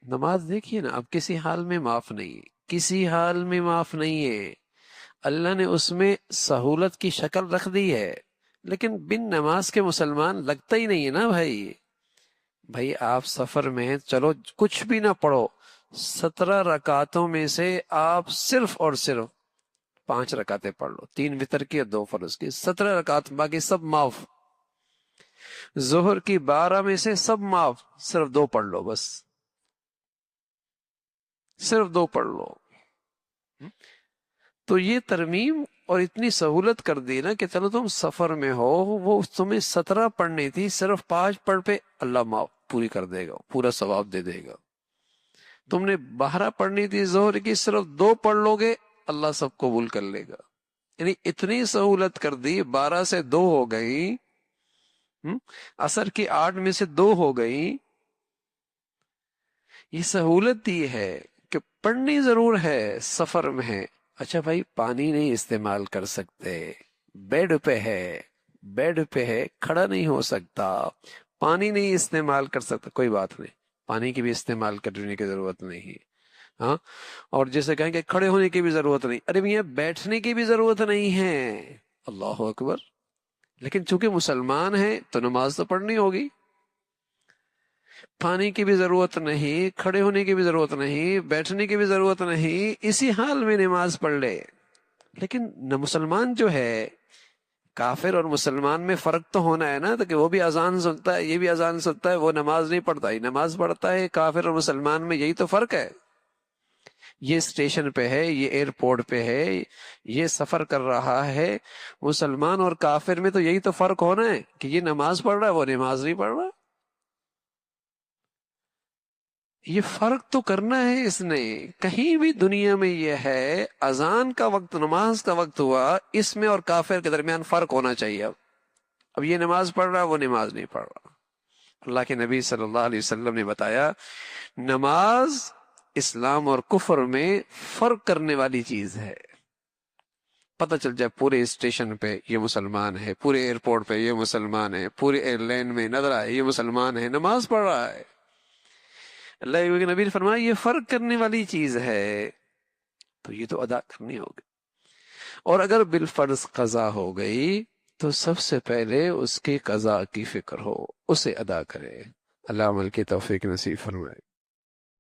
نماز دیکھیے نا، اب کسی حال میں معاف نہیں ہے، کسی حال میں معاف نہیں ہے۔ اللہ نے اس میں سہولت کی شکل رکھ دی ہے، لیکن بن نماز کے مسلمان لگتا ہی نہیں ہے نا بھائی۔ بھائی آپ سفر میں ہیں، چلو کچھ بھی نہ پڑھو، 17 رکعتوں میں سے آپ صرف اور صرف 5 رکعتیں پڑھ لو، 3 وتر کی اور 2 فرض کی، 17 رکعت، باقی سب معاف۔ ظہر کی 12 میں سے سب معاف، صرف 2 پڑھ لو، بس صرف 2 پڑھ لو۔ تو یہ ترمیم اور اتنی سہولت کر دی نا کہ چلو تم سفر میں ہو، وہ تمہیں 17 پڑھنی تھی، صرف 5 پڑھ پہ اللہ معاف پوری کر دے گا، پورا ثواب دے دے گا۔ تم نے 12 پڑھنی تھی ظہر کی، صرف 2 پڑھ لو گے، اللہ سب قبول کر لے گا۔ یعنی اتنی سہولت کر دی، 12 سے 2 ہو گئی، عصر کی 8 میں سے 2 ہو گئی۔ یہ سہولت دی ہے کہ پڑھنی ضرور ہے سفر میں ہے۔ اچھا بھائی پانی نہیں استعمال کر سکتے، بیڈ پہ ہے، بیڈ پہ ہے، کھڑا نہیں ہو سکتا، پانی نہیں استعمال کر سکتا، کوئی بات نہیں، پانی کی بھی استعمال کرنے کی ضرورت نہیں۔ ہاں، اور جیسے کہیں کہ کھڑے ہونے کی بھی ضرورت نہیں، ارے میاں بیٹھنے کی بھی ضرورت نہیں ہے، اللہ اکبر۔ لیکن چونکہ مسلمان ہیں تو نماز تو پڑھنی ہوگی، پانی کی بھی ضرورت نہیں، کھڑے ہونے کی بھی ضرورت نہیں، بیٹھنے کی بھی ضرورت نہیں، اسی حال میں نماز پڑھ لے۔ لیکن نہ مسلمان جو ہے، کافر اور مسلمان میں فرق تو ہونا ہے نا، تو کہ وہ بھی اذان سنتا ہے، یہ بھی اذان سنتا ہے، وہ نماز نہیں پڑھتا، یہ نماز پڑھتا ہے۔ کافر اور مسلمان میں یہی تو فرق ہے۔ یہ اسٹیشن پہ ہے، یہ ایئرپورٹ پہ ہے، یہ سفر کر رہا ہے، مسلمان اور کافر میں تو یہی تو فرق ہونا ہے کہ یہ نماز پڑھ رہا ہے، وہ نماز نہیں پڑھ رہا۔ یہ فرق تو کرنا ہے اس نے۔ کہیں بھی دنیا میں یہ ہے، اذان کا وقت، نماز کا وقت ہوا، اس میں اور کافر کے درمیان فرق ہونا چاہیے۔ اب یہ نماز پڑھ رہا، وہ نماز نہیں پڑھ رہا۔ اللہ کے نبی صلی اللہ علیہ وسلم نے بتایا، نماز اسلام اور کفر میں فرق کرنے والی چیز ہے۔ پتہ چل جائے پورے اسٹیشن پہ یہ مسلمان ہے، پورے ایئرپورٹ پہ یہ مسلمان ہے، پورے ایئر لائن میں نظر آئے یہ مسلمان ہے، نماز پڑھ رہا ہے۔ اللہ کے نبی نے فرمایا یہ فرق کرنے والی چیز ہے، تو یہ تو ادا کرنی ہوگی۔ اور اگر بالفرض قضا ہو گئی تو سب سے پہلے اس کی قضا کی فکر ہو، اسے ادا کرے۔ اللہ عمل کی توفیق نصیب فرمائے۔